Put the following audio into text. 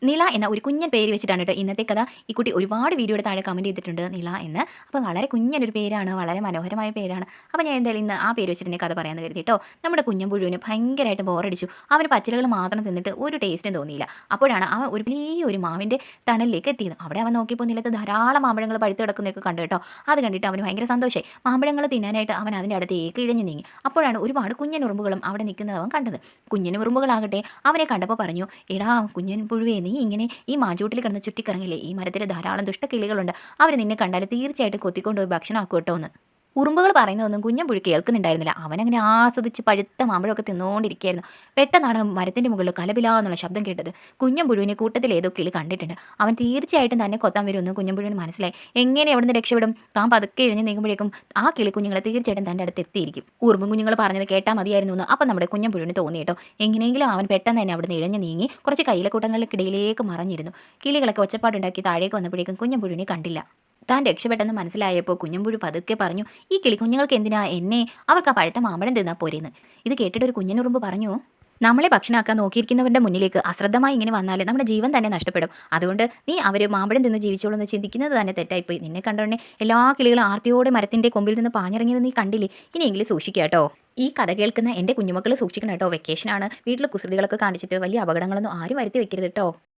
നില എന്ന ഒരു കുഞ്ഞൻ പേര് വെച്ചിട്ടാണ് കേട്ടോ ഇന്നത്തെ കഥ. ഈ കുട്ടി ഒരുപാട് വീഡിയോയുടെ താഴെ കമൻറ്റ് ചെയ്തിട്ടുണ്ട് നില എന്ന്. അപ്പോൾ വളരെ കുഞ്ഞനൊരു പേരാണ്, വളരെ മനോഹരമായ പേരാണ്. അപ്പോൾ ഞാൻ എന്തായാലും ഇന്ന് ആ പേര് വെച്ചിട്ട് തന്നെ കഥ പറയാമെന്ന് കരുതി കേട്ടോ. നമ്മുടെ കുഞ്ഞൻ പുഴുവിന് ഭയങ്കരമായിട്ട് ബോറടിച്ചു. അവന് പച്ചിലകൾ മാത്രം തിന്നിട്ട് ഒരു ടേസ്റ്റും തോന്നിയില്ല. അപ്പോഴാണ് അവൻ ഒരു വലിയൊരു മാവിൻ്റെ തണലിലേക്ക് എത്തിയത്. അവിടെ അവൻ നോക്കിയപ്പോൾ നിലത്ത് ധാരാളം മാമ്പഴങ്ങൾ പഴുത്ത് കിടക്കുന്നതൊക്കെ കണ്ടു കേട്ടോ. അത് കണ്ടിട്ട് അവന് ഭയങ്കര സന്തോഷമായി. മാമ്പഴങ്ങൾ തിന്നാനായിട്ട് അവൻ അതിൻ്റെ അടുത്തേക്ക് ഇഴഞ്ഞു നീങ്ങി. അപ്പോഴാണ് ഒരുപാട് കുഞ്ഞൻ ഉറുമ്പുകളും അവിടെ നിൽക്കുന്നത് അവൻ കണ്ടത്. കുഞ്ഞൻ ഉറുമ്പുകളാകട്ടെ അവനെ കണ്ടപ്പോൾ പറഞ്ഞു, എടാ കുഞ്ഞൻ പുഴുവേ, നീ ഇങ്ങനെ ഈ മാഞ്ചൂട്ടിൽ കിടന്ന് ചുറ്റിക്കറങ്ങില്ലേ, ഈ മരത്തിൽ ധാരാളം ദുഷ്ടക്കിളികളുണ്ട്, അവർ നിന്നെ കണ്ടാൽ തീർച്ചയായിട്ടും കൊത്തിക്കൊണ്ടുപോയി ഭക്ഷണം ആക്കും കേട്ടോ എന്ന്. ഉറുമ്പുകൾ പറയുന്നതൊന്നും കുഞ്ഞൻ പുഴു കേൾക്കുന്നുണ്ടായിരുന്നില്ല. അവനങ്ങനെ ആസ്വദിച്ച് പഴുത്ത മാമ്പഴമൊക്കെ തിന്നുകൊണ്ടിരിക്കുകയായിരുന്നു. പെട്ടെന്നാണ് മരത്തിൻ്റെ മുകളിൽ കലപില എന്നുള്ള ശബ്ദം കേട്ടത്. കുഞ്ഞൻ പുഴുവിനെ കൂട്ടത്തിൽ ഏതോ കിളി കണ്ടിട്ടുണ്ട്. അവൻ തീർച്ചയായിട്ടും തന്നെ കൊത്താൻ വരുമെന്ന് കുഞ്ഞൻ പുഴുവിന് മനസ്സിലായി. എങ്ങനെ എവിടുന്ന് രക്ഷപ്പെടും? താൻ പതുക്കെ എഴുതി നീങ്ങുമ്പോഴേക്കും ആ കിളി കുഞ്ഞുങ്ങളെ തീർച്ചയായിട്ടും തൻ്റെ അടുത്ത് എത്തിയിരിക്കും. ഉറുമ്പും കുഞ്ഞുങ്ങൾ പറഞ്ഞത് കേട്ടാൽ മതിയായിരുന്നു എന്ന് അപ്പം നമ്മുടെ കുഞ്ഞൻ പുഴുവിന് തോന്നി കേട്ടോ. എങ്ങനെയെങ്കിലും അവൻ പെട്ടെന്ന് തന്നെ അവിടുന്ന് ഇഴഞ്ഞു നീങ്ങി കുറച്ച് കൈലക്കൂട്ടങ്ങൾക്കിടയിലേക്ക് മറഞ്ഞിരുന്നു. കിളികളൊക്കെ ഒച്ചപ്പാടുണ്ടാക്കി താഴേക്ക് വന്നപ്പോഴേക്കും കുഞ്ഞൻ പുഴുവിനെ കണ്ടില്ല. താൻ രക്ഷപ്പെട്ടെന്ന് മനസ്സിലായപ്പോൾ കുഞ്ഞമ്പുഴു പതുക്കെ പറഞ്ഞു, ഈ കിളിക്കുഞ്ഞുങ്ങൾക്ക് എന്തിനാ എന്നെ, അവർക്ക് ആ പഴുത്ത മാമ്പഴം തിന്നാൽ പോരെന്ന്. ഇത് കേട്ടിട്ട് ഒരു കുഞ്ഞനുറുമ്പ് പറഞ്ഞു, നമ്മളെ ഭക്ഷണമാക്കാൻ നോക്കിയിരിക്കുന്നവരുടെ മുന്നിലേക്ക് അശ്രദ്ധമായി ഇങ്ങനെ വന്നാൽ നമ്മുടെ ജീവൻ തന്നെ നഷ്ടപ്പെടും. അതുകൊണ്ട് നീ അവർ മാമ്പഴം തിന്ന് ജീവിച്ചോളൂ എന്ന് ചിന്തിക്കുന്നത് തന്നെ തെറ്റായിപ്പോയി. നിന്നെ കണ്ടോണ്ടേ എല്ലാ കിളികളും ആർത്തിയോടെ മരത്തിൻ്റെ കൊമ്പിൽ നിന്ന് പാഞ്ഞിറങ്ങിയത് നീ കണ്ടില്ലേ. ഇനിയെങ്കിലും സൂക്ഷിക്കുക കേട്ടോ. ഈ കഥ കേൾക്കുന്ന എൻ്റെ കുഞ്ഞുമക്കൾ സൂക്ഷിക്കണം കേട്ടോ. വെക്കേഷനാണ്, വീട്ടിൽ കുസൃതികളൊക്കെ കാണിച്ചിട്ട് വലിയ അപകടങ്ങളൊന്നും ആരും വരുത്തി വെക്കരുത് കേട്ടോ.